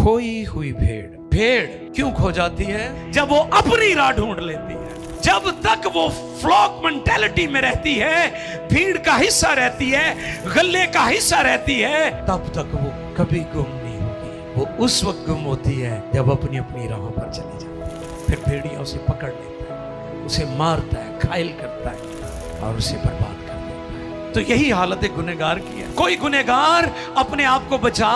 खोई हुई भेड़। भेड़ क्यों खो जाती है? जब वो अपनी राह ढूंढ लेती है। जब तक वो फ्लॉक मेंटालिटी में रहती है, भीड़ का हिस्सा रहती है, गले का हिस्सा रहती है, तब तक वो कभी गुम नहीं होगी। वो उस वक्त गुम होती है जब अपनी अपनी राह पर चली जाती है। फिर भेड़िया उसे पकड़ लेता है, उसे मारता है, घायल करता है और उसे बर्बाद कर देता है। तो यही हालत एक गुनहगार की है। कोई गुनहगार अपने आप को बचा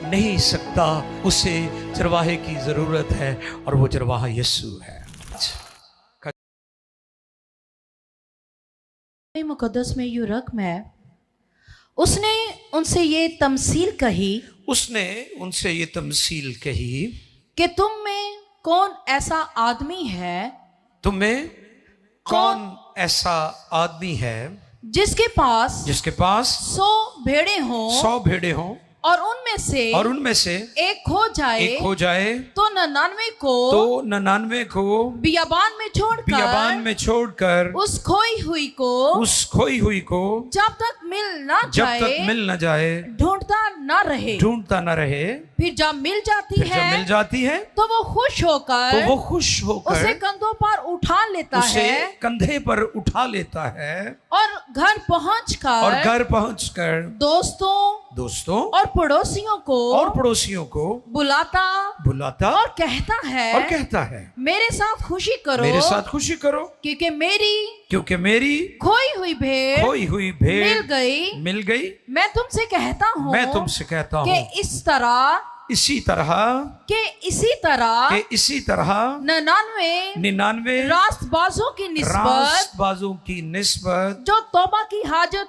नहीं सकता, उसे चरवाहे की जरूरत है और वो चरवाहा यीशु है। मुकद्दस में यूं रकम है, उसने उनसे ये तमसील कही, उसने उनसे ये तमसील कही कि तुम में कौन ऐसा आदमी है, तुम में कौन ऐसा आदमी है जिसके पास 100 भेड़ें हों 100 भेड़े हों और उनमें से एक खो जाए तो 99 को बियाबान में छोड़कर उस खोई हुई को जब तक मिल न जाए ढूंढता न रहे। फिर जब मिल जाती है तो वो खुश होकर उसे कंधों पर उठा लेता है और घर पहुंचकर दोस्तों और पड़ोसियों को बुलाता और कहता है मेरे साथ खुशी करो क्योंकि मेरी खोई हुई भेड़ मिल गई। मैं तुमसे कहता हूँ कि इसी तरह 99 रास्तबाजों की निस्बत जो तौबा की हाजत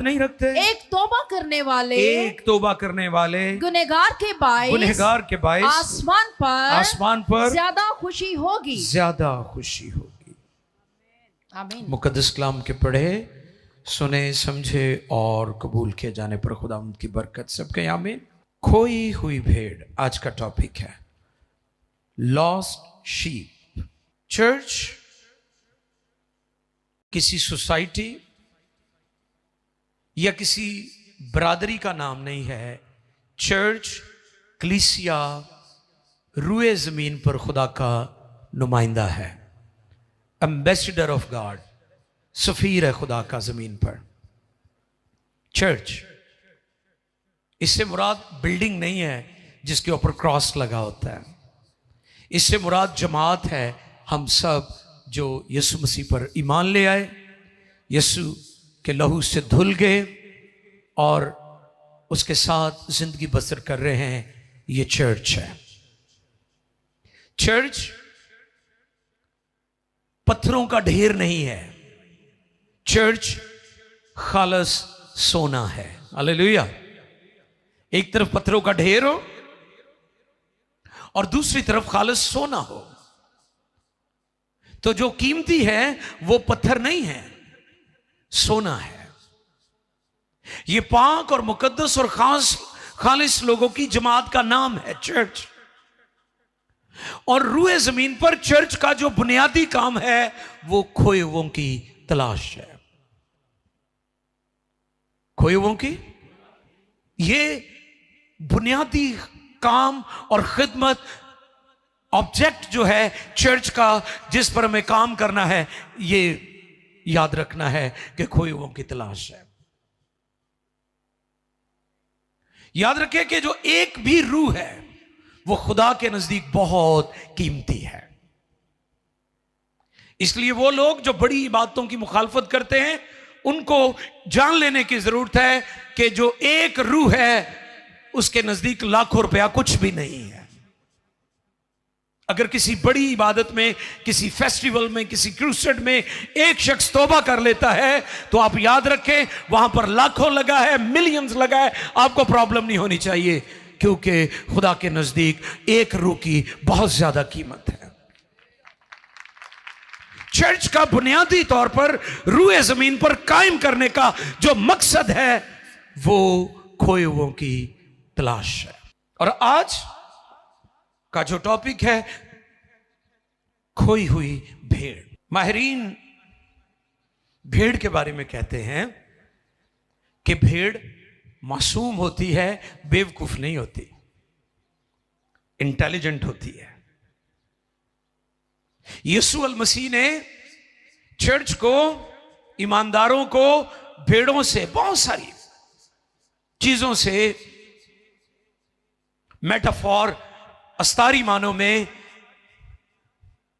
नहीं रखते एक तौबा करने वाले गुनहगार के बाइस आसमान पर ज्यादा खुशी होगी। आमीन। मुकद्दस कलाम के पढ़े, सुने, समझे और कबूल किए जाने पर खुदा उनकी बरकत सबके आमीन। खोई हुई भेड़ आज का टॉपिक है, लॉस्ट शीप। चर्च किसी सोसाइटी या किसी बरादरी का नाम नहीं है। चर्च कलीसिया रूए जमीन पर खुदा का नुमाइंदा है, एम्बेसडर ऑफ गॉड, सफीर है खुदा का जमीन पर। चर्च इससे मुराद बिल्डिंग नहीं है जिसके ऊपर क्रॉस लगा होता है। इससे मुराद जमात है, हम सब जो यीशु मसीह पर ईमान ले आए, यीशु के लहू से धुल गए और उसके साथ जिंदगी बसर कर रहे हैं। ये चर्च है। चर्च पत्थरों का ढेर नहीं है, चर्च खालस सोना है। हालेलुया। एक तरफ पत्थरों का ढेर हो और दूसरी तरफ खालस सोना हो, तो जो कीमती है वो पत्थर नहीं है, सोना है। ये पाक और मुकद्दस और खालिस लोगों की जमात का नाम है चर्च। और रूए जमीन पर चर्च का जो बुनियादी काम है वो खोए हुओं की तलाश है। खोए हुओं की ये बुनियादी काम और खिदमत, ऑब्जेक्ट जो है चर्च का, जिस पर हमें काम करना है, ये याद रखना है कि खोए हुओं की तलाश है। याद रखिए कि जो एक भी रूह है वो खुदा के नजदीक बहुत कीमती है। इसलिए वो लोग जो बड़ी बातों की मुखालफत करते हैं, उनको जान लेने की जरूरत है कि जो एक रूह है उसके नजदीक लाखों रुपया कुछ भी नहीं है। अगर किसी बड़ी इबादत में, किसी फेस्टिवल में, किसी क्रूसेड में एक शख्स तौबा कर लेता है तो आप याद रखें वहां पर लाखों लगा है, मिलियंस लगा है, आपको प्रॉब्लम नहीं होनी चाहिए, क्योंकि खुदा के नजदीक एक रूह की बहुत ज्यादा कीमत है। चर्च का बुनियादी तौर पर रूए जमीन पर कायम करने का जो मकसद है वो खोए हुओं की तलाश है। और आज का जो टॉपिक है खोई हुई भेड़। माहिरीन भेड़ के बारे में कहते हैं कि भेड़ मासूम होती है, बेवकूफ नहीं होती, इंटेलिजेंट होती है। यीशु अल मसीह ने चर्च को, ईमानदारों को भेड़ों से, बहुत सारी चीजों से, मेटाफॉर, अस्तारी मानों में,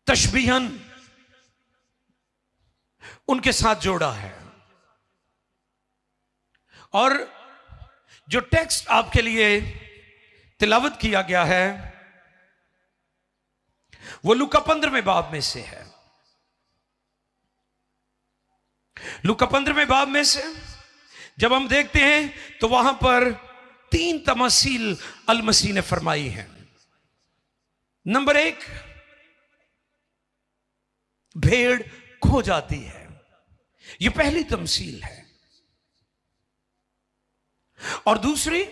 तशबीहन उनके साथ जोड़ा है। और जो टेक्स्ट आपके लिए तिलावत किया गया है वो लूका 15वें बाब में से है। लूका 15वें बाब में से जब हम देखते हैं तो वहां पर 3 तमसील अल मसीह ने फरमाई है। नंबर 1, भेड़ खो जाती है, यह पहली तमसील है। और दूसरी,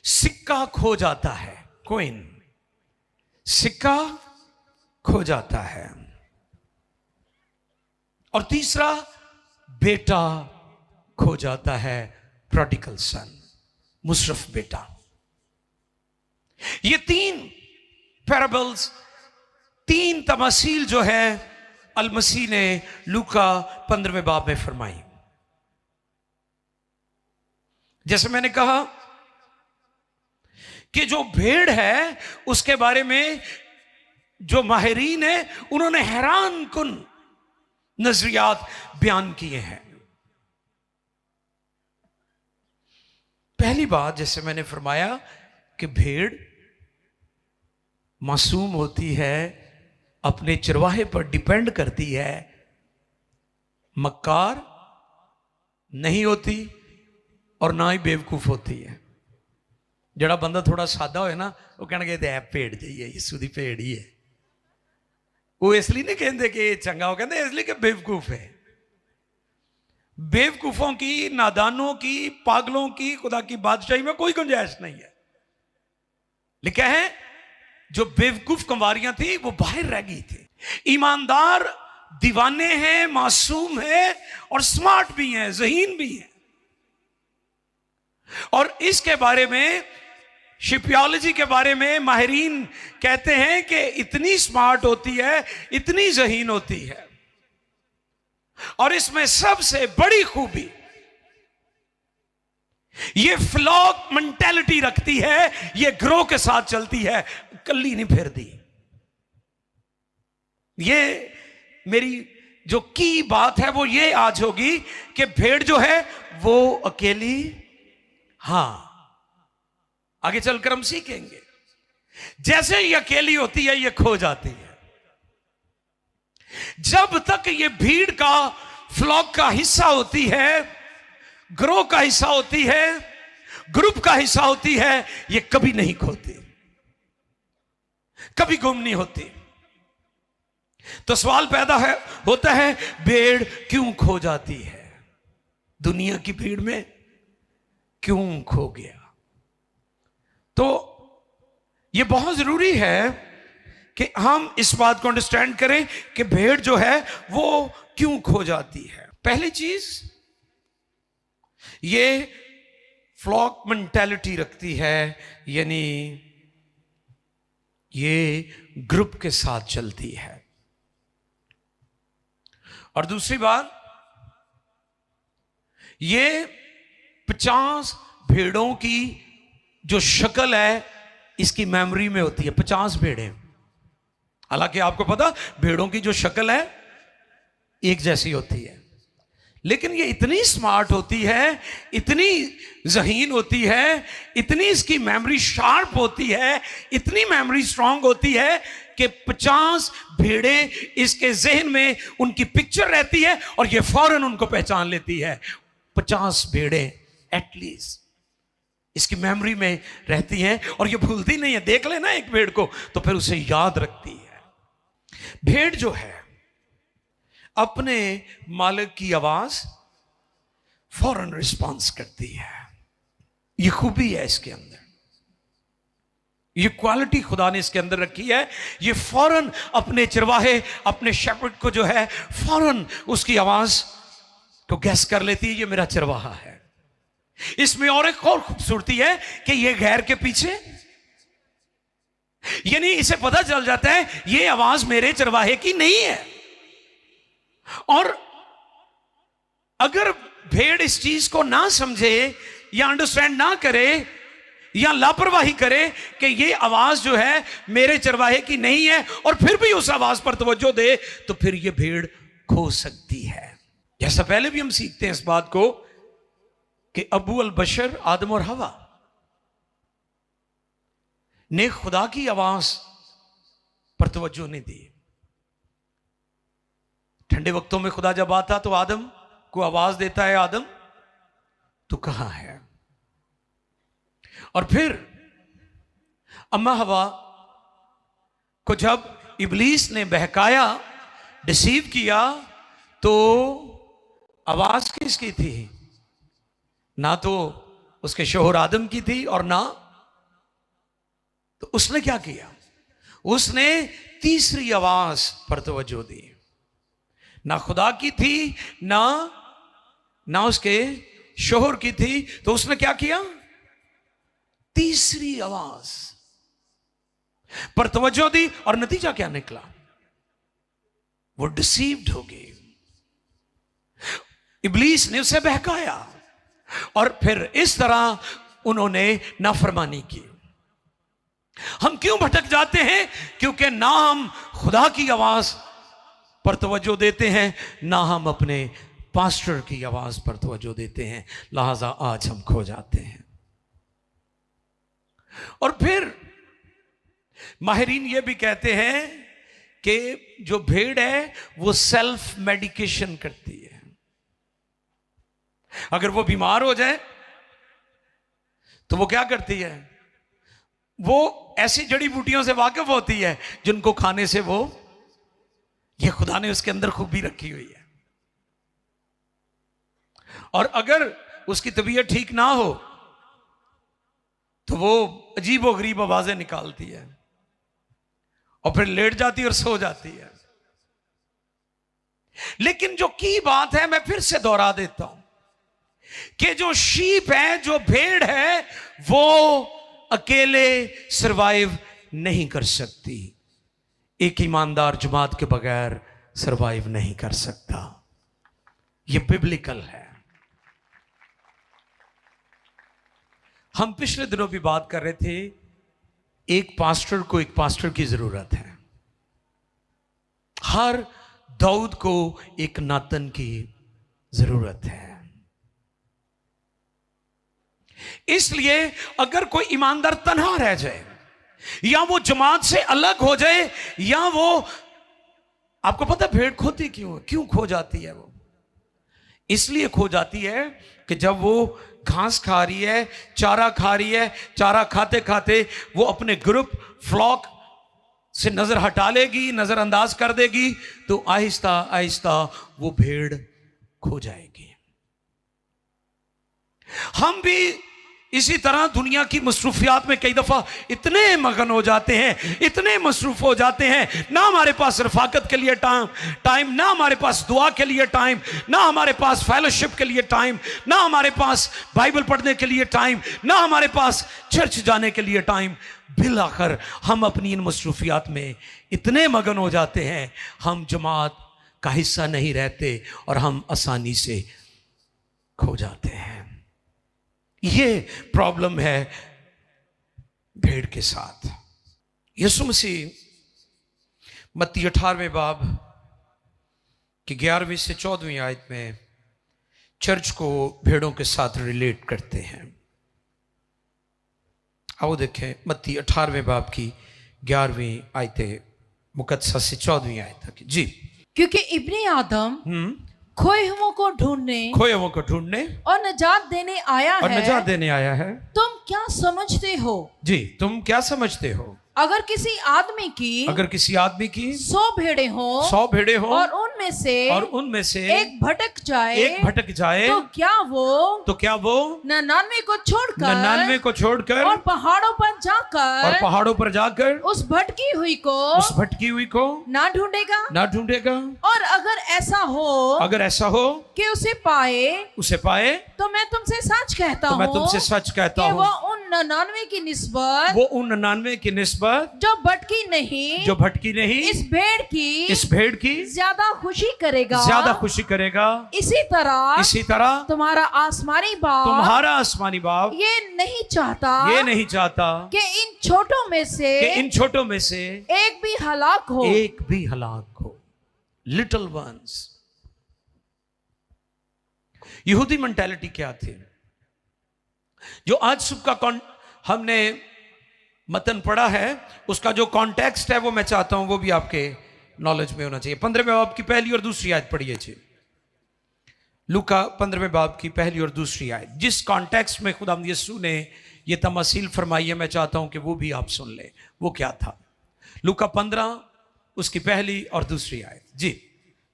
सिक्का खो जाता है, कॉइन, सिक्का खो जाता है। और तीसरा, बेटा खो जाता है, प्रोडिगल सन, मुसरफ बेटा। ये 3 पैराबल्स, 3 तमासील जो है अल मसीह ने लूका 15वें बाब में फरमाई। जैसे मैंने कहा कि जो भेड़ है उसके बारे में जो माहिरीन है उन्होंने हैरान कुन नजरियात बयान किए हैं। पहली बात, जैसे मैंने फरमाया कि भेड़ मासूम होती है, अपने चरवाहे पर डिपेंड करती है, मक्कार नहीं होती और ना ही बेवकूफ होती है। जड़ा बंदा थोड़ा सादा होए ना, वो कहणगे ते भेड़ जाइए, यीशु दी भेड़ ही है। वो इसलिए नहीं कहते कि चंगा, वो कहते इसलिए कि बेवकूफ है। बेवकूफों की, नादानों की, पागलों की खुदा की बादशाही में कोई गुंजाइश नहीं है। लिखा है जो बेवकूफ कंवारियां थी वो बाहर रह गई थी। ईमानदार दीवाने हैं, मासूम हैं और स्मार्ट भी हैं, ज़हीन भी हैं। और इसके बारे में, शिपियोलॉजी के बारे में माहिरीन कहते हैं कि इतनी स्मार्ट होती है, इतनी ज़हीन होती है। और इसमें सबसे बड़ी खूबी ये फ्लॉक मेंटालिटी रखती है, ये ग्रोह के साथ चलती है, कल्ली नहीं फिरती। ये मेरी जो की बात है वो ये आज होगी कि भेड़ जो है वो अकेली, हां आगे चलकर हम सीखेंगे, जैसे ये अकेली होती है ये खो जाती है। जब तक ये भीड़ का, फ्लॉक का हिस्सा होती है, ग्रोह का हिस्सा होती है, ग्रुप का हिस्सा होती है, ये कभी नहीं खोती, कभी गुम नहीं होती। तो सवाल पैदा होता है, भेड़ क्यों खो जाती है? दुनिया की भीड़ में क्यों खो गया? तो यह बहुत जरूरी है कि हम इस बात को अंडरस्टैंड करें कि भेड़ जो है वो क्यों खो जाती है। पहली चीज, ये फ्लॉक मेंटालिटी रखती है, यानी ये ग्रुप के साथ चलती है। और दूसरी बात, ये 50 भेड़ों की जो शक्ल है इसकी मेमोरी में होती है। 50 भेड़ें, हालांकि आपको पता भेड़ों की जो शक्ल है एक जैसी होती है, लेकिन ये इतनी स्मार्ट होती है, इतनी ज़हीन होती है, इतनी इसकी मेमोरी शार्प होती है, इतनी मेमोरी स्ट्रांग होती है कि 50 भेड़ें इसके जहन में उनकी पिक्चर रहती है और ये फौरन उनको पहचान लेती है। 50 भेड़ें एटलीस्ट इसकी मेमोरी में रहती हैं और ये भूलती नहीं है। देख लेना एक भेड़ को तो फिर उसे याद रखती है। भेड़ जो है अपने मालिक की आवाज फौरन रिस्पॉन्स करती है। ये खूबी है इसके अंदर, ये क्वालिटी खुदा ने इसके अंदर रखी है। ये फौरन अपने चरवाहे, अपने शेपर्ड को जो है फौरन उसकी आवाज को गैस कर लेती है, ये मेरा चरवाहा है, इसमें और एक और खूबसूरती है कि ये गैर के पीछे, यानी इसे पता चल जाता है ये आवाज मेरे चरवाहे की नहीं है। और अगर भेड़ इस चीज को ना समझे या अंडरस्टैंड ना करे या लापरवाही करे कि ये आवाज जो है मेरे चरवाहे की नहीं है, और फिर भी उस आवाज पर तवज्जो दे, तो फिर ये भेड़ खो सकती है। जैसा पहले भी हम सीखते हैं इस बात को कि अबू अल बशर आदम और हवा ने खुदा की आवाज पर तवज्जो नहीं दी। ठंडे वक्तों में खुदा जब आता तो आदम को आवाज देता है, आदम तू कहां है? और फिर अम्मा हवा को जब इब्लीस ने बहकाया, डिसीव किया, तो आवाज किसकी थी? ना तो उसके शोहर आदम की थी और ना, तो उसने क्या किया? उसने तीसरी आवाज पर तवज्जो दी। ना खुदा की थी ना उसके शोहर की थी, तो उसने क्या किया? तीसरी आवाज पर तवज्जो दी, और नतीजा क्या निकला? वो डिसीव्ड हो गई। इब्लीस ने उसे बहकाया और फिर इस तरह उन्होंने नाफरमानी की। हम क्यों भटक जाते हैं? क्योंकि ना हम खुदा की आवाज पर तवज्जो देते हैं, ना हम अपने पास्टर की आवाज पर तवज्जो देते हैं, लिहाजा आज हम खो जाते हैं। और फिर माहिरीन ये भी कहते हैं कि जो भेड़ है वो सेल्फ मेडिकेशन करती है। अगर वो बीमार हो जाए तो वो क्या करती है? वो ऐसी जड़ी बूटियों से वाकिफ होती है जिनको खाने से वो, ये खुदा ने उसके अंदर खूबी रखी हुई है। और अगर उसकी तबीयत ठीक ना हो तो वो अजीब और गरीब आवाजें निकालती है और फिर लेट जाती है और सो जाती है। लेकिन जो की बात है, मैं फिर से दोहरा देता हूं कि जो शीप है, जो भेड़ है, वो अकेले सरवाइव नहीं कर सकती। एक ईमानदार जमात के बगैर सरवाइव नहीं कर सकता। ये बिब्लिकल है। हम पिछले दिनों भी बात कर रहे थे, एक पास्टर को एक पास्टर की जरूरत है। हर दाऊद को एक नातन की जरूरत है। इसलिए अगर कोई ईमानदार तन्हा रह जाए या वो जमात से अलग हो जाए, या वो, आपको पता भेड़ खोती क्यों खो जाती है? वो इसलिए खो जाती है कि जब वो घास खा रही है, चारा खा रही है, चारा खाते खाते वो अपने ग्रुप, फ्लॉक से नजर हटा लेगी, नजरअंदाज कर देगी, तो आहिस्ता आहिस्ता वो भेड़ खो जाएगी। हम भी इसी तरह दुनिया की मसरूफियात में कई दफा इतने मगन हो जाते हैं, इतने मसरूफ हो जाते हैं, ना हमारे पास रफाकत के लिए टाइम, ना हमारे पास दुआ के लिए टाइम, ना हमारे पास फेलोशिप के लिए टाइम, ना हमारे पास बाइबल पढ़ने के लिए टाइम, ना हमारे पास चर्च जाने के लिए टाइम। बिल आखिर हम अपनी इन मसरूफियात में इतने मगन हो जाते हैं, हम जमात का हिस्सा नहीं रहते और हम आसानी से खो जाते हैं। ये प्रॉब्लम है भेड़ के साथ। यीशु मसीह मत्ती 18वें बाब की 11वीं से 14वीं आयत में चर्च को भेड़ों के साथ रिलेट करते हैं। आओ देखें मत्ती 18वें बाब की 11वीं आयत मुकद्दसा से 14वीं आयत तक जी। क्योंकि इब्ने आदम खोए हुओं को ढूंढने और नजात देने आया है। तुम क्या समझते हो? जी, तुम क्या समझते हो? अगर किसी आदमी की 100 भेड़ें हो, 100 भेड़ें हो, और उनमें से एक भटक जाए, तो क्या वो 99 को छोड़कर और पहाड़ों पर जाकर उस भटकी हुई को ना ढूंढेगा। और अगर ऐसा हो कि उसे पाए, तो मैं तुमसे सच कहता हूँ वो उन 99 की निस्बत जो भटकी नहीं इस भेड़ की ज्यादा खुशी करेगा। इसी तरह तुम्हारा आसमानी बाप ये नहीं चाहता कि इन छोटों में से एक भी हलाक हो। Little ones. यहूदी मेंटालिटी क्या थी? जो आज सुबह का हमने मतन पढ़ा है, उसका जो कॉन्टेक्स्ट है वो मैं चाहता हूं वो भी आपके नॉलेज में होना चाहिए। 15वें बाब की पहली और दूसरी आयत पढ़िए जी। लूका 15वें बाब की पहली और दूसरी आयत, जिस कॉन्टेक्स्ट में खुदावंद यीशु ने ये तमसील फरमाई है, मैं चाहता हूं कि वो भी आप सुन ले। वो क्या था? लूका 15 उसकी पहली और दूसरी आयत जी।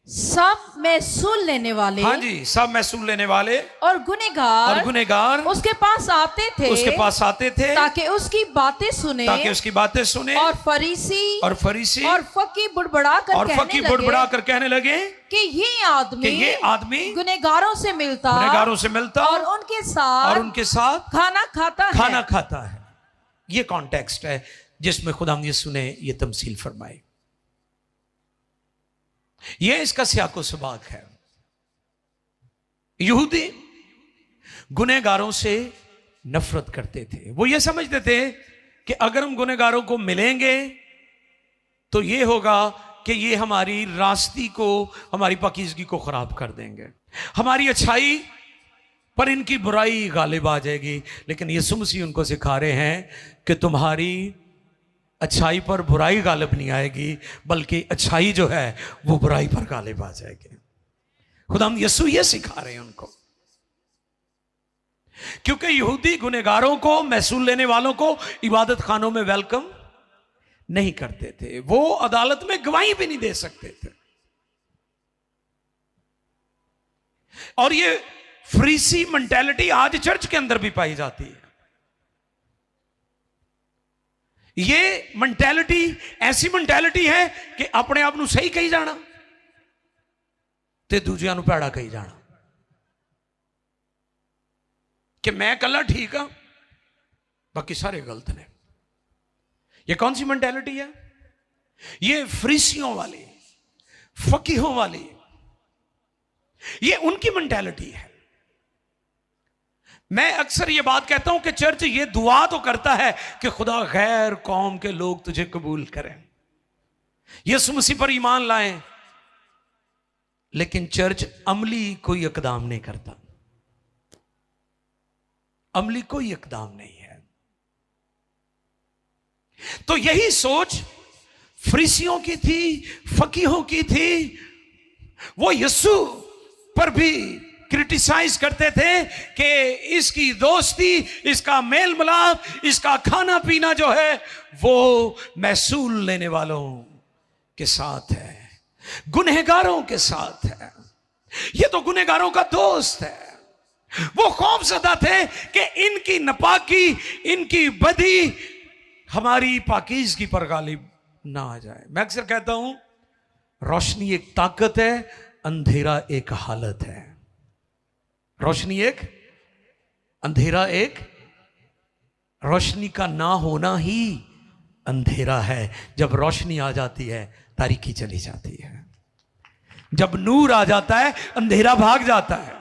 सब महसूल लेने वाले, हाँ जी, सब महसूल लेने वाले और गुनहगार उसके पास आते थे ताकि उसकी बातें सुने। और फरीसी और फकी बुड़बुड़ा कर कहने लगे कि ये आदमी गुनहगारों से मिलता और उनके साथ खाना खाता है। ये कॉन्टेक्स्ट है जिसमें खुदावंद यीशु ने ये तमसील फरमाई। यह इसका सियाको सबाक है। यहूदी गुनहगारों से नफरत करते थे। वो ये समझते थे कि अगर हम गुनहगारों को मिलेंगे तो ये होगा कि ये हमारी रास्ती को, हमारी पाकीज़गी को खराब कर देंगे, हमारी अच्छाई पर इनकी बुराई गालिब आ जाएगी। लेकिन यीशु मसीह उनको सिखा रहे हैं कि तुम्हारी अच्छाई पर बुराई गालिब नहीं आएगी, बल्कि अच्छाई जो है वो बुराई पर गालिब आ जाएगी। खुदावंद यीशु ये सिखा रहे हैं उनको, क्योंकि यहूदी गुनहगारों को, महसूल लेने वालों को इबादत खानों में वेलकम नहीं करते थे। वो अदालत में गवाही भी नहीं दे सकते थे। और ये फरीसी मेंटालिटी आज चर्च के अंदर भी पाई जाती है। ये मेंटालिटी ऐसी मेंटालिटी है कि अपने आप ਨੂੰ सही कही जाना ते दूजियां ਨੂੰ ਭੈੜਾ कही जाना, कि मैं कला ठीक हाँ बाकी सारे गलत ने। ये कौन सी मेंटालिटी है? ये फरीसियों वाली, फकीहों वाली, ये उनकी मेंटालिटी है। मैं अक्सर ये बात कहता हूं कि चर्च ये दुआ तो करता है कि खुदा गैर कौम के लोग तुझे कबूल करें, यीशु मसीह पर ईमान लाएं, लेकिन चर्च अमली कोई इकदाम नहीं करता। अमली कोई इकदाम नहीं है। तो यही सोच फरीसियों की थी, फकीहों की थी। वो यीशु पर भी क्रिटिसाइज करते थे कि इसकी दोस्ती, इसका मेल मिलाप, इसका खाना पीना जो है वो महसूल लेने वालों के साथ है, गुनहगारों के साथ है। ये तो गुनहगारों का दोस्त है। वो खौफजदा थे कि इनकी नापाकी, इनकी बदी हमारी पाकीज़गी पर गालिब ना आ जाए। मैं अक्सर कहता हूं रोशनी एक ताकत है, अंधेरा एक हालत है। रोशनी एक, अंधेरा एक। रोशनी का ना होना ही अंधेरा है। जब रोशनी आ जाती है तारीकी चली जाती है। जब नूर आ जाता है अंधेरा भाग जाता है।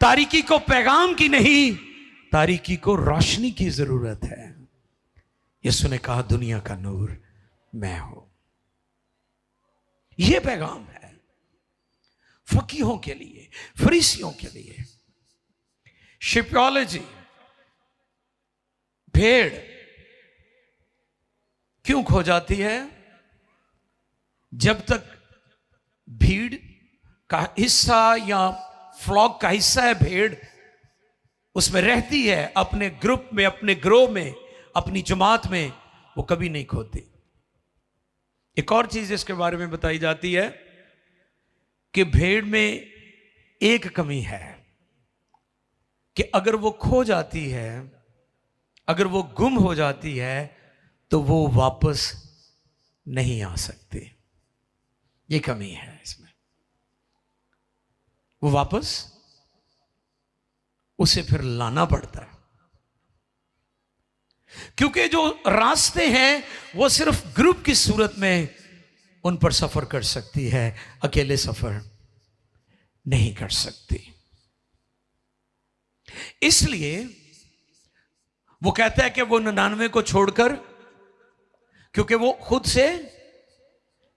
तारीकी को पैगाम की नहीं, तारीकी को रोशनी की जरूरत है। यीशु ने कहा दुनिया का नूर मैं हूं। यह पैगाम है फकीहों के लिए, फरीसियों के लिए। शिपियोलॉजी, भेड़ क्यों खो जाती है? जब तक भीड़ का हिस्सा या फ्लॉक का हिस्सा है भेड़, उसमें रहती है, अपने ग्रुप में, अपने ग्रोह में, अपनी जमात में, वो कभी नहीं खोती। एक और चीज इसके बारे में बताई जाती है कि भेड़ में एक कमी है कि अगर वो खो जाती है, अगर वो गुम हो जाती है, तो वो वापस नहीं आ सकती। ये कमी है इसमें। वो वापस उसे फिर लाना पड़ता है, क्योंकि जो रास्ते हैं वो सिर्फ ग्रुप की सूरत में उन पर सफर कर सकती है, अकेले सफर नहीं कर सकती। इसलिए वो कहता है कि वो 99 को छोड़कर, क्योंकि वो खुद से,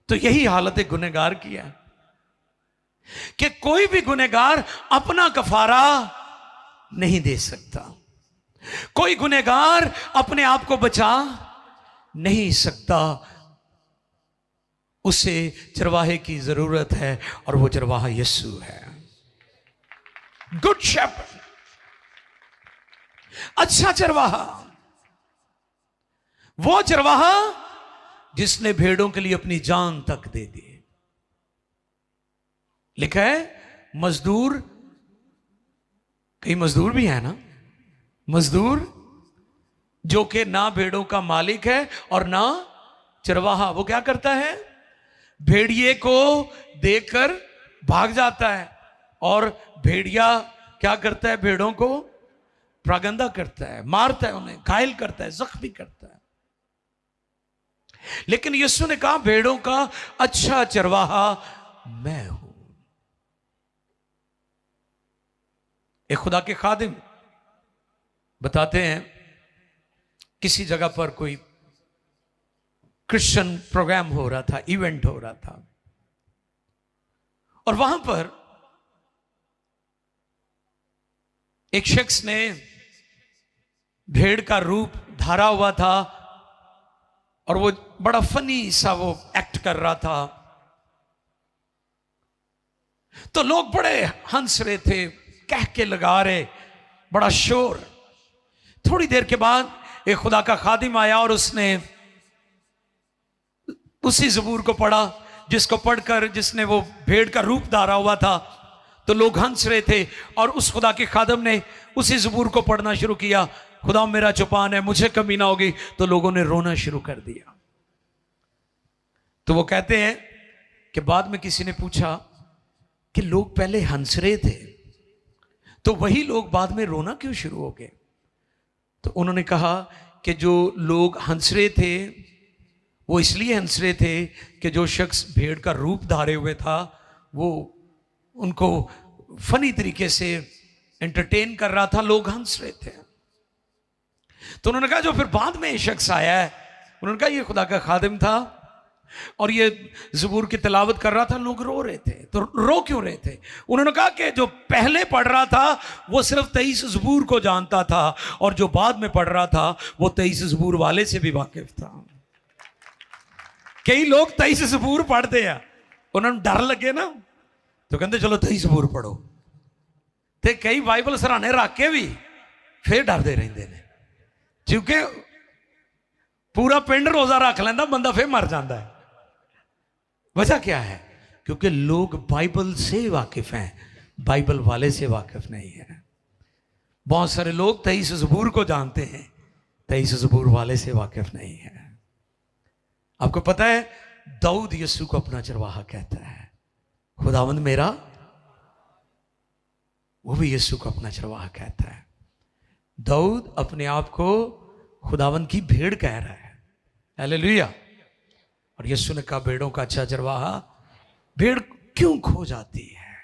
तो यही हालत है गुनहगार की है कि कोई भी गुनहगार अपना कफारा नहीं दे सकता। कोई गुनहगार अपने आप को बचा नहीं सकता। उसे चरवाहे की जरूरत है और वो चरवाहा यीशु है। गुड शेपर्ड, अच्छा चरवाहा, वो चरवाहा जिसने भेड़ों के लिए अपनी जान तक दे दी। लिखा है मजदूर, कई मजदूर भी है ना, मजदूर जो कि ना भेड़ों का मालिक है और ना चरवाहा, वो क्या करता है, भेड़िए को देखकर भाग जाता है और भेड़िया क्या करता है, भेड़ों को प्रागंदा करता है, मारता है, उन्हें घायल करता है, जख्मी करता है। लेकिन यीशु ने कहा भेड़ों का अच्छा चरवाहा मैं हूं। एक खुदा के खादिम बताते हैं किसी जगह पर कोई क्रिश्चियन प्रोग्राम हो रहा था, इवेंट हो रहा था, और वहां पर एक शख्स ने भेड़ का रूप धारा हुआ था और वो बड़ा फनी सा वो एक्ट कर रहा था। तो लोग बड़े हंस रहे थे, कह के लगा रहे, बड़ा शोर। थोड़ी देर के बाद एक खुदा का खादिम आया और उसने उसी ज़बूर को पढ़ा जिसको पढ़कर जिसने वो भेड़ का रूप धारा हुआ था। तो लोग हंस रहे थे और उस खुदा के खादिम ने उसी ज़बूर को पढ़ना शुरू किया, खुदा मेरा चौपान है, मुझे कमी ना होगी। तो लोगों ने रोना शुरू कर दिया। तो वो कहते हैं कि बाद में किसी ने पूछा कि लोग पहले हंस रहे थे, तो वही लोग बाद में रोना क्यों शुरू हो गए? तो उन्होंने कहा कि जो लोग हंस रहे थे वो इसलिए हंस रहे थे कि जो शख्स भेड़ का रूप धारे हुए था वो उनको फनी तरीके से एंटरटेन कर रहा था, लोग हंस रहे थे। तो उन्होंने कहा जो फिर बाद में शख्स आया है, उन्होंने कहा ये खुदा का खादिम था और ये ज़बूर की तिलावत कर रहा था, लोग रो रहे थे। तो रो क्यों रहे थे? उन्होंने कहा कि जो पहले पढ़ रहा था वो सिर्फ 23 ज़बूर को जानता था और जो बाद में पढ़ रहा था वो 23 ज़बूर वाले से भी वाकिफ था। कई लोग 23 ज़बूर पढ़ते हैं, उन्होंने डर लगे ना तो कहते चलो 23 ज़बूर पढ़ो, तो कई बाइबल सराहने रख के भी फिर डरते रहते हैं, क्योंकि पूरा पिंड रोजा रख लेंदा बंदा फिर मर जाता है। वजह क्या है? क्योंकि लोग बाइबल से वाकिफ हैं, बाइबल वाले से वाकिफ नहीं है। बहुत सारे लोग 23 ज़बूर को जानते हैं, 23 ज़बूर वाले से वाकिफ नहीं है। आपको पता है दाऊद यीशु को अपना चरवाहा कहता है, खुदावंद मेरा, वो भी यीशु को अपना चरवाहा कहता है। दाऊद अपने आप को खुदावंद की भेड़ कह रहा है, हालेलुया। और यीशु ने कहा भेड़ों का अच्छा चरवाहा। भेड़ क्यों खो जाती है?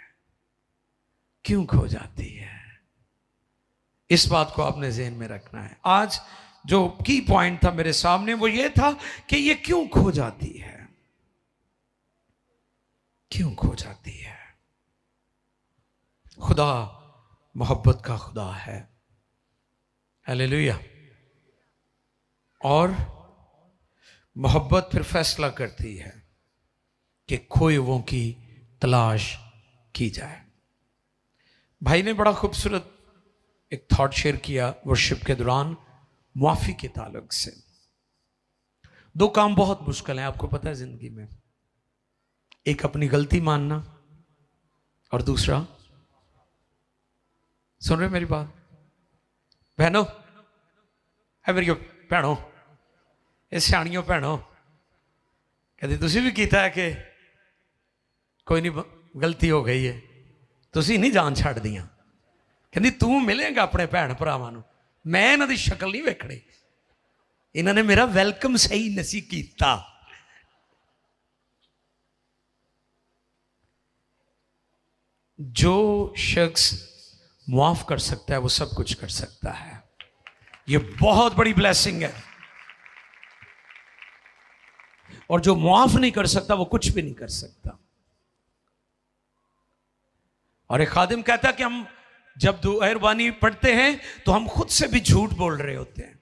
क्यों खो जाती है? इस बात को आपने ज़हन में रखना है। आज जो की पॉइंट था मेरे सामने वो ये था कि ये क्यों खो जाती है, क्यों खो जाती है? खुदा मोहब्बत का खुदा है, हालेलुया। और मोहब्बत फिर फैसला करती है कि खोए हुओं की तलाश की जाए। भाई ने बड़ा खूबसूरत एक थॉट शेयर किया वर्शिप के दौरान मुआफी के ताल्लुक से। दो काम बहुत मुश्किल हैं, आपको पता है जिंदगी में। एक अपनी गलती मानना और दूसरा, सुन रहे मेरी बात बहनों, है मेरी भैनों, ये सियाणियों भैनों, कहते तुसी भी कीता है कि कोई नहीं गलती हो गई है, तुसी नहीं जान छड़ दियां। कहती तू मिलेगा अपने भैन भरावां नूं, मैं इन्हां दी शक्ल नहीं वेखणी, इन्होंने मेरा वेलकम सही नहीं किया। जो शख्स माफ कर सकता है वो सब कुछ कर सकता है। ये बहुत बड़ी ब्लेसिंग है। और जो माफ नहीं कर सकता वो कुछ भी नहीं कर सकता। और एक खादिम कहता है कि हम जब दुआ रुबानी पढ़ते हैं तो हम खुद से भी झूठ बोल रहे होते हैं।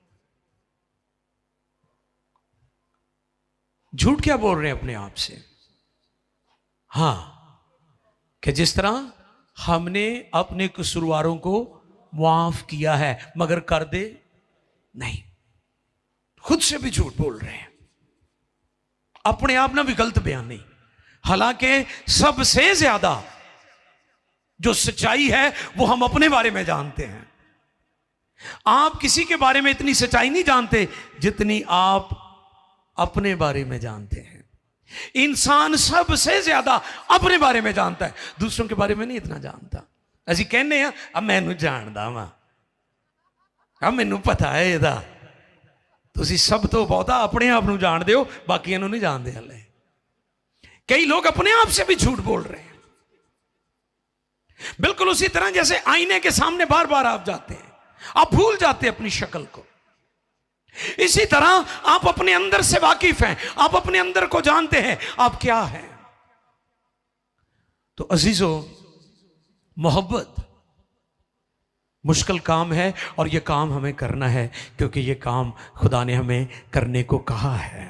झूठ क्या बोल रहे हैं अपने आप से? हां, कि जिस तरह हमने अपने कसूरवारों को माफ किया है मगर कर दे नहीं, खुद से भी झूठ बोल रहे हैं, अपने आप ना भी गलत बयान नहीं। हालांकि सबसे ज्यादा जो सच्चाई है वो हम अपने बारे में जानते हैं। आप किसी के बारे में इतनी सच्चाई नहीं जानते जितनी आप अपने बारे में जानते हैं। इंसान सबसे ज्यादा अपने बारे में जानता है, दूसरों के बारे में नहीं इतना जानता। असी कहने हैं अब मैनू जानदा वा, अब मैनू पता है ਇਹਦਾ। ਤੁਸੀਂ सब तो बहुता अपने आप ਨੂੰ ਜਾਣਦੇ ਹੋ, ਬਾਕੀਆਂ ਨੂੰ नहीं जानते हले। कई लोग अपने आप से भी झूठ बोल रहे हैं, बिल्कुल उसी तरह जैसे आईने के सामने बार बार आप जाते हैं, आप भूल जाते हैं अपनी शक्ल को। इसी तरह आप अपने अंदर से वाकिफ हैं, आप अपने अंदर को जानते हैं आप क्या हैं। तो अजीजों, मोहब्बत मुश्किल काम है और यह काम हमें करना है, क्योंकि यह काम खुदा ने हमें करने को कहा है।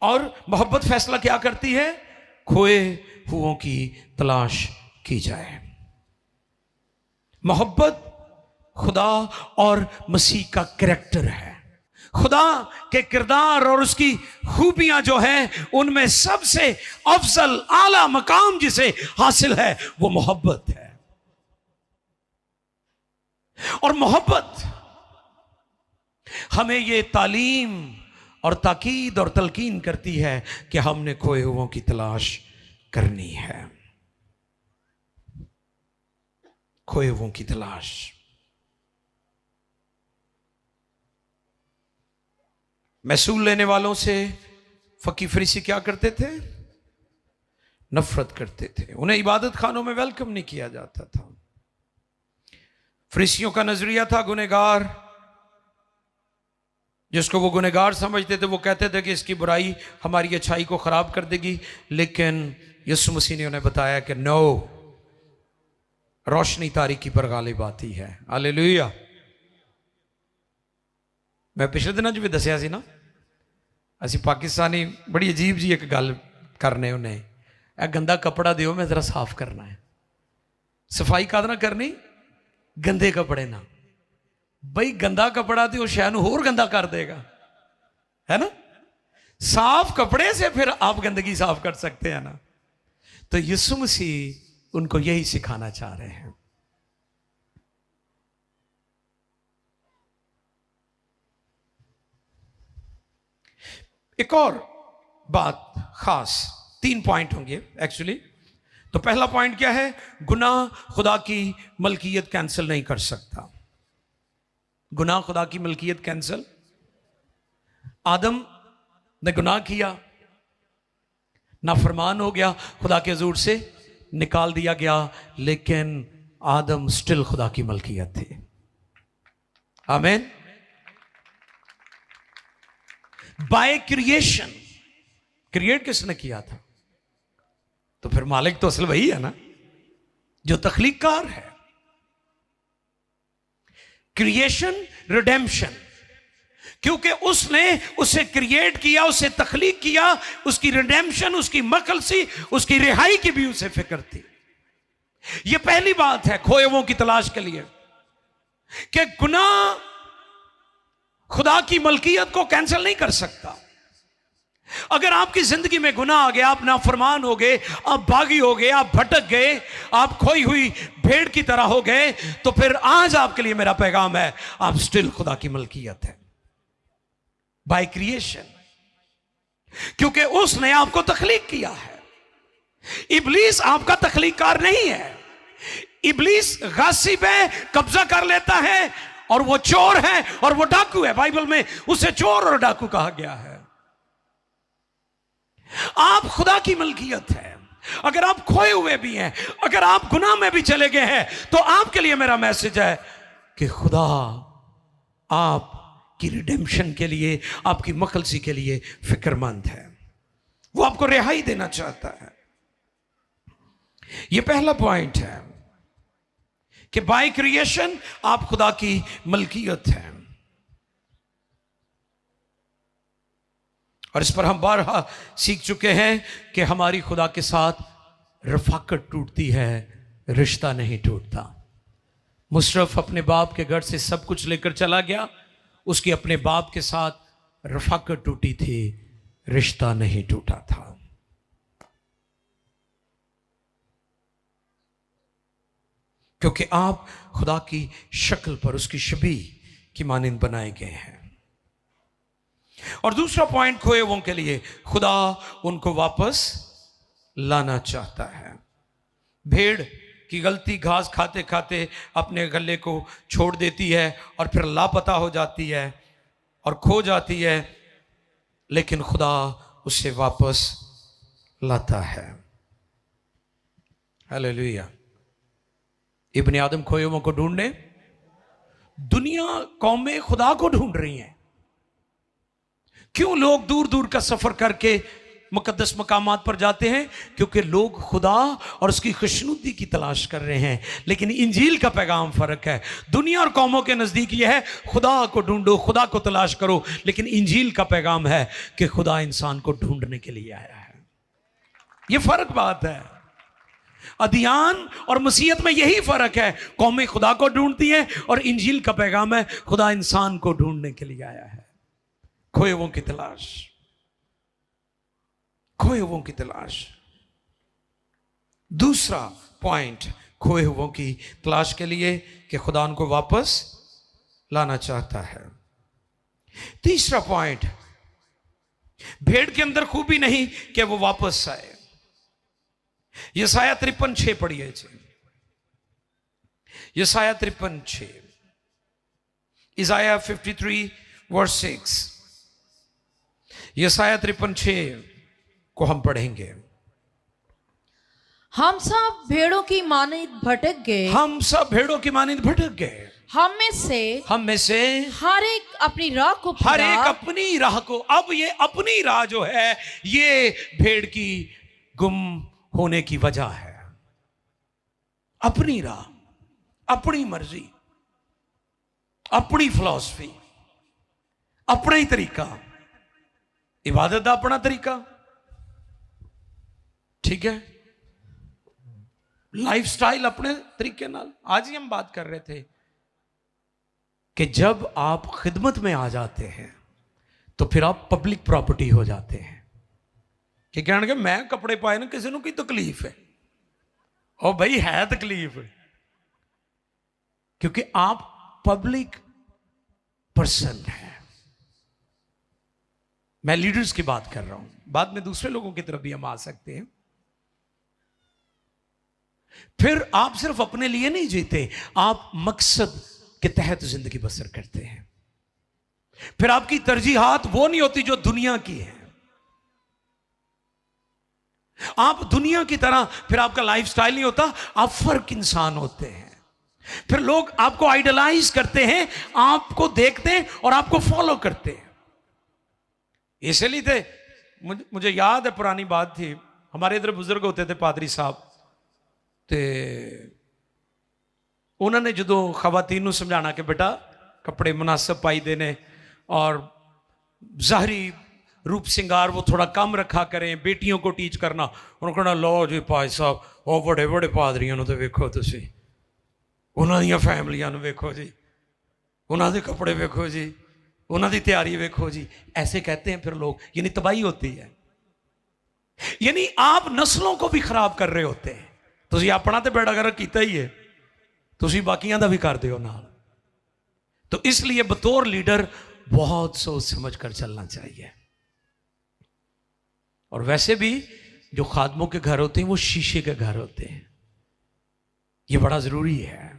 और मोहब्बत फैसला क्या करती है? खोए हुओं की तलाश की जाए। मोहब्बत खुदा और मसीह का कैरेक्टर है। खुदा के किरदार और उसकी खूबियां जो है उनमें सबसे अफजल आला मकाम जिसे हासिल है वो मोहब्बत है। और मोहब्बत हमें ये तालीम और ताकीद और तलकीन करती है कि हमने खोए हुओं की तलाश करनी है। खोए हुओं की तलाश। महसूल लेने वालों से फकीर फरीसी क्या करते थे? नफरत करते थे। उन्हें इबादत खानों में वेलकम नहीं किया जाता था। फरीसियों का नजरिया था गुनहगार, जिसको वो गुनहगार समझते थे वो कहते थे कि इसकी बुराई हमारी अच्छाई को खराब कर देगी। लेकिन यीशु मसीह ने उन्हें बताया कि नो, रोशनी तारीकी पर गालिब आती है। हालेलुया। मैं पिछले दिनों भी दसिया सी ना, असी पाकिस्तानी बड़ी अजीब जी एक गल करने, उन्हें ए गंदा कपड़ा दियो मैं जरा साफ करना है। सफाई काद ना करनी, गंदे कपड़े ना। भाई गंदा कपड़ा तो शायद होर गंदा कर देगा, है ना। साफ कपड़े से फिर आप गंदगी साफ कर सकते हैं ना। तो यीशु मसीह उनको यही सिखाना चाह रहे हैं। एक और बात खास, 3 पॉइंट होंगे एक्चुअली। तो पहला पॉइंट क्या है? गुनाह खुदा की मलकियत कैंसिल नहीं कर सकता। गुनाह खुदा की मलकियत कैंसिल। आदम ने गुनाह किया, नाफरमान हो गया, खुदा के हुजूर से निकाल दिया गया, लेकिन आदम स्टिल खुदा की मलकियत थे। आमीन। बाय क्रिएशन, क्रिएट किसने किया था? तो फिर मालिक तो असल वही है ना, जो तख्लीककार है। क्रिएशन, रिडेम्पशन, क्योंकि उसने उसे क्रिएट किया, उसे तख्लीक किया, उसकी रिडेम्पशन, उसकी मखलसी, उसकी रिहाई की भी उसे फिक्र थी। यह पहली बात है खोए हुओं की तलाश के लिए, कि गुनाह खुदा की मलकियत को कैंसिल नहीं कर सकता। अगर आपकी जिंदगी में गुनाह आ गया, आप नाफरमान हो गए, आप बागी हो गए, आप भटक गए, आप खोई हुई भेड़ की तरह हो गए, तो फिर आज आपके लिए मेरा पैगाम है, आप स्टिल खुदा की मलकियत है बाय क्रिएशन, क्योंकि उसने आपको तख्लीक किया है। इब्लीस आपका तख्लीककार नहीं है। इब्लीस गासिब है, कब्जा कर लेता है, और वो चोर है और वो डाकू है। बाइबल में उसे चोर और डाकू कहा गया है। आप खुदा की मलकियत है। अगर आप खोए हुए भी हैं, अगर आप गुनाह में भी चले गए हैं, तो आपके लिए मेरा मैसेज है कि खुदा आपकी रिडेम्पशन के लिए, आपकी मखलसी के लिए फिक्रमंद है। वो आपको रिहाई देना चाहता है। यह पहला पॉइंट है कि बाय क्रिएशन आप खुदा की मलकियत हैं। और इस पर हम बारहा सीख चुके हैं कि हमारी खुदा के साथ रफाकत टूटती है, रिश्ता नहीं टूटता। मुशर्रफ अपने बाप के घर से सब कुछ लेकर चला गया, उसकी अपने बाप के साथ रफाकत टूटी थी, रिश्ता नहीं टूटा था। क्योंकि आप खुदा की शक्ल पर, उसकी शबीह की मानिंद बनाए गए हैं। और दूसरा पॉइंट, खोए हुओं के लिए खुदा उनको वापस लाना चाहता है। भेड़ की गलती घास खाते खाते अपने गले को छोड़ देती है और फिर लापता हो जाती है और खो जाती है, लेकिन खुदा उसे वापस लाता है। हालेलुया। इब्ने आदम खोए हुओं को ढूंढने, दुनिया कौमें खुदा को ढूंढ रही हैं। क्यों लोग दूर दूर का सफर करके मुकद्दस मकामात पर जाते हैं? क्योंकि लोग खुदा और उसकी खुशनुदी की तलाश कर रहे हैं। लेकिन इंजील का पैगाम फर्क है। दुनिया और कौमों के नजदीक यह है, खुदा को ढूंढो, खुदा को तलाश करो। लेकिन इंजील का पैगाम है कि खुदा इंसान को ढूंढने के लिए आया है। यह फर्क बात है। अदियान और मसीहत में यही फर्क है। कौमें खुदा को ढूंढती हैं और इंजील का पैगाम है, खुदा इंसान को ढूंढने के लिए आया है। खोए हुओं की तलाश, खोए हुओं की तलाश। दूसरा पॉइंट, खोए हुओं की तलाश के लिए कि खुदा उनको वापस लाना चाहता है। तीसरा पॉइंट, भेड़ के अंदर खूबी नहीं कि वो वापस आए। यशाया 53:6 पढ़िए। यशाया 53:6, Isaiah 53:6। यशाया 53:6 को हम पढ़ेंगे। हम सब भेड़ों की मानिंद भटक गए, हम सब भेड़ों की मानिंद भटक गए। हम में से हर एक अपनी राह को, हर एक अपनी राह को। अब ये अपनी राह जो है, ये भेड़ की गुम होने की वजह है। अपनी राह, अपनी मर्जी, अपनी फिलॉसफी, अपना ही तरीका, इबादत का अपना तरीका, ठीक है, लाइफस्टाइल अपने तरीके नाल। आज ही हम बात कर रहे थे कि जब आप खिदमत में आ जाते हैं तो फिर आप पब्लिक प्रॉपर्टी हो जाते हैं। कि कहने मैं कपड़े पाए ना, किसी को कोई तकलीफ है? और भाई है तकलीफ, क्योंकि आप पब्लिक पर्सन हैं। मैं लीडर्स की बात कर रहा हूं, बाद में दूसरे लोगों की तरफ भी हम आ सकते हैं। फिर आप सिर्फ अपने लिए नहीं जीते, आप मकसद के तहत जिंदगी बसर करते हैं। फिर आपकी तरजीहात वो नहीं होती जो दुनिया की है। आप दुनिया की तरह, फिर आपका लाइफस्टाइल नहीं होता, आप फर्क इंसान होते हैं। फिर लोग आपको आइडलाइज करते हैं, आपको देखते हैं और आपको फॉलो करते हैं। इसलिए थे, मुझे याद है, पुरानी बात थी, हमारे इधर बुजुर्ग होते थे, पादरी साहब, ते उन्होंने जो खवातीन को समझाना कि बेटा कपड़े मुनासिब पाई देने और ज़ाहरी रूप सिंगार वो थोड़ा कम रखा करें, बेटियों को टीच करना। उन्होंने कहना, लो जी भाई साहब, वो बड़े बड़े पादरियों तो वेखो, तुसी उन्होंने फैमिलियां वेखो जी, उन्होंने कपड़े वेखो जी, उन्होंने तैयारी वेखो जी, ऐसे कहते हैं फिर लोग, यानी तबाही होती है, यानी आप नस्लों को भी खराब कर रहे होते हैं। तुसी अपना तो बेड़ा गर्क कीता ही है, तुसी बाकियां दा भी कर दियो नाल। तो इसलिए बतौर लीडर बहुत सोच समझ कर चलना चाहिए। और वैसे भी जो खादमों के घर होते हैं वो शीशे के घर होते हैं, ये बड़ा जरूरी है।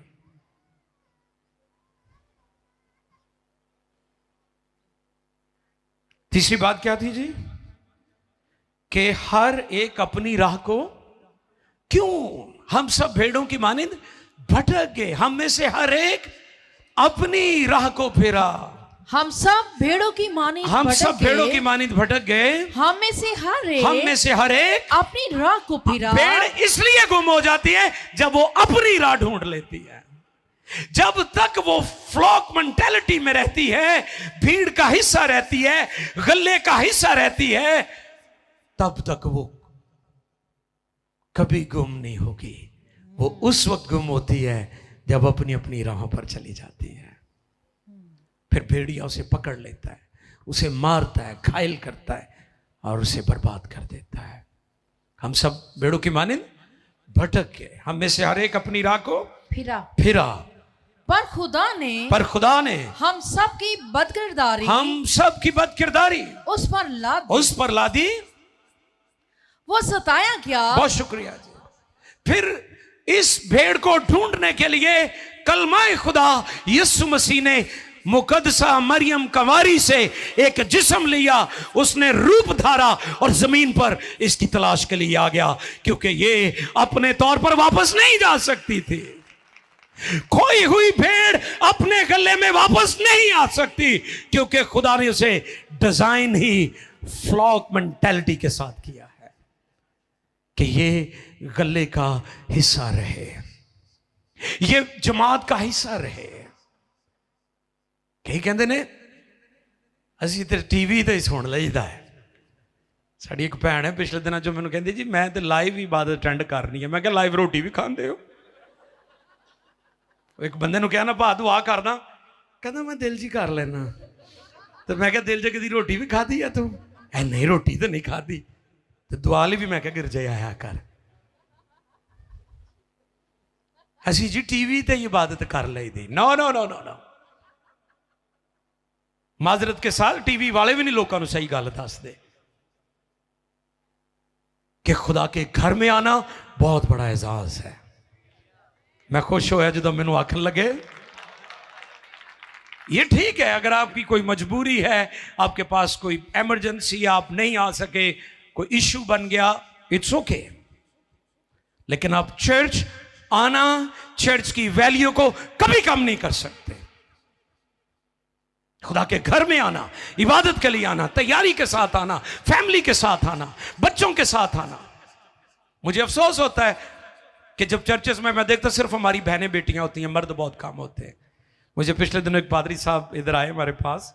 तीसरी बात क्या थी जी? कि हर एक अपनी राह को, क्यों हम सब भेड़ों की मानिंद भटक गए, हम में से हर एक अपनी राह को फेरा। हम सब भेड़ों की मानिंद भटक गए, हम में से हर एक अपनी राह को फिरा। भेड़ इसलिए गुम हो जाती है जब वो अपनी राह ढूंढ लेती है। जब तक वो फ्लॉक मेंटालिटी में रहती है, भीड़ का हिस्सा रहती है, गले का हिस्सा रहती है, तब तक वो कभी गुम नहीं होगी। वो उस वक्त गुम होती है जब अपनी अपनी राहों पर चली जाती है। फिर भेड़िया उसे पकड़ लेता है, उसे मारता है, घायल करता है और उसे बर्बाद कर देता है। हम सब भेड़ों की मानिंद भटक गए, हम में से हर एक अपनी राह को फिरा। पर खुदा ने हम सब की बदकिरदारी उस पर ला दी। वो सताया क्या? बहुत शुक्रिया जी। फिर इस भेड़ को ढूंढने के लिए कलमाए खुदा यीशु मसीह ने मुकद्दसा मरियम कंवारी से एक जिस्म लिया, उसने रूप धारा और जमीन पर इसकी तलाश के लिए आ गया, क्योंकि ये अपने तौर पर वापस नहीं जा सकती थी। खोई हुई भेड़ अपने गले में वापस नहीं आ सकती, क्योंकि खुदा ने उसे डिजाइन ही फ्लॉक मेंटालिटी के साथ किया है कि ये गले का हिस्सा रहे, ये जमात का हिस्सा रहे। कई कहते ने असी तो टीवी तो ही सुन लईदा है। साड़ी एक भैन है पिछले दिनों जो मैंने कहती जी मैं तो लाइव इबादत अटेंड करनी है। मैं क्या लाइव रोटी भी खाते हो? एक बंदे ने कहा ना भा दुआ करना, कहता मैं दिल जी कर लेना। तो मैं क्या दिल जी कदी रोटी भी खाधी है तू? नहीं रोटी तो नहीं खाधी, तो दुआ ली भी मैं क्या गिरजे आया कर। असी जी टीवी ते इबादत कर ली दी। No no no no no, माजरत के साथ टीवी वाले भी नहीं लोगों को सही गल दसदे कि खुदा के घर में आना बहुत बड़ा एजाज है। मैं खुश होया जो मैनू आखन लगे ये ठीक है, अगर आपकी कोई मजबूरी है, आपके पास कोई इमरजेंसी, आप नहीं आ सके, कोई इश्यू बन गया, इट्स ओके। लेकिन आप चर्च आना, चर्च की वैल्यू को कभी कम नहीं कर सकते। खुदा के घर में आना, इबादत के लिए आना, तैयारी के साथ आना, फैमिली के साथ आना, बच्चों के साथ आना। मुझे अफसोस होता है कि जब चर्चेस में मैं देखता सिर्फ हमारी बहनें बेटियां होती हैं, मर्द बहुत कम होते हैं। मुझे पिछले दिनों एक पादरी साहब इधर आए हमारे पास,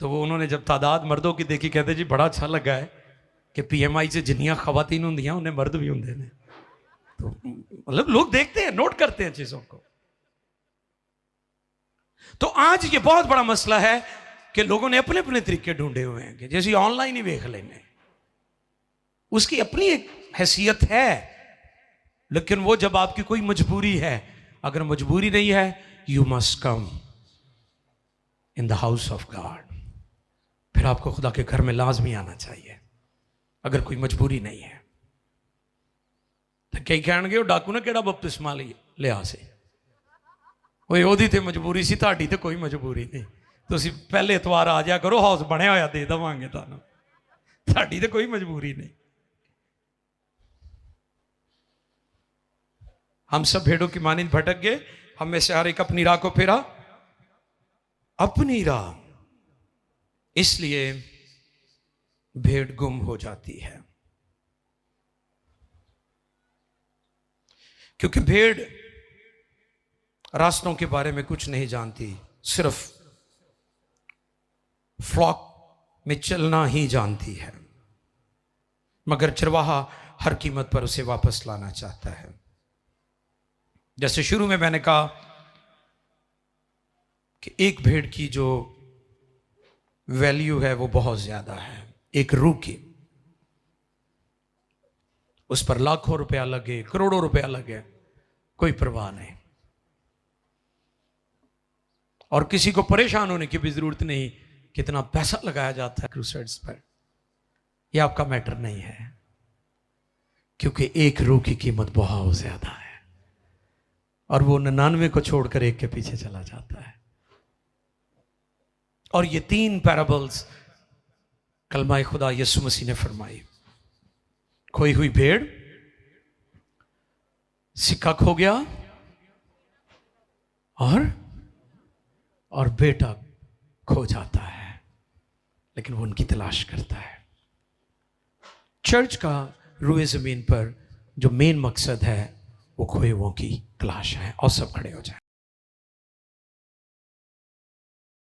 तो वो उन्होंने जब तादाद मर्दों की देखी, कहते जी बड़ा अच्छा लगा है कि PMI से जिन्नियां खवातीन होंगी उन्हें मर्द भी होंगे ने। तो मतलब लोग देखते हैं, नोट करते हैं चीजों को। तो आज ये बहुत बड़ा मसला है कि लोगों ने अपने अपने तरीके ढूंढे हुए हैं कि जैसे ऑनलाइन ही देख लेने, उसकी अपनी एक हैसियत है। लेकिन वो जब आपकी कोई मजबूरी है, अगर मजबूरी नहीं है, you must come in the house of God. फिर आपको खुदा के घर में लाजमी आना चाहिए, अगर कोई मजबूरी नहीं है। तो कई कहणगे वो डाकू ने केड़ा बपतिस्मा लिया से, ओदी ते मजबूरी सी, ताड़ी ते कोई मजबूरी नहीं। तुसी पहले इतवार आ जाया करो, हाउस बने होया दे देवांगे तुहानू, ताड़ी ते कोई मजबूरी नहीं। हम सब भेड़ों की मानिंद भटक गए, हम में से हर एक अपनी राह को फेरा, अपनी राह। इसलिए भेड़ गुम हो जाती है, क्योंकि भेड़ रास्तों के बारे में कुछ नहीं जानती, सिर्फ फ्लॉक में चलना ही जानती है। मगर चरवाहा हर कीमत पर उसे वापस लाना चाहता है। जैसे शुरू में मैंने कहा कि एक भेड़ की जो वैल्यू है वो बहुत ज्यादा है। एक रूह की, उस पर लाखों रुपया लगे, करोड़ों रुपया लगे, कोई परवाह नहीं, और किसी को परेशान होने की भी जरूरत नहीं कितना पैसा लगाया जाता है क्रूसेड्स पर। यह आपका मैटर नहीं है, क्योंकि एक रूह की कीमत बहुत ज्यादा है, और वो 99 को छोड़कर एक के पीछे चला जाता है। और ये 3 पैराबल्स कलमाए खुदा यीशु मसीह ने फरमाई। खोई हुई भेड़, सिक्का खो गया, और बेटा खो जाता है, लेकिन वो उनकी तलाश करता है। चर्च का रूए जमीन पर जो मेन मकसद है वो खोए हुओं की तलाश है। और सब खड़े हो जाए।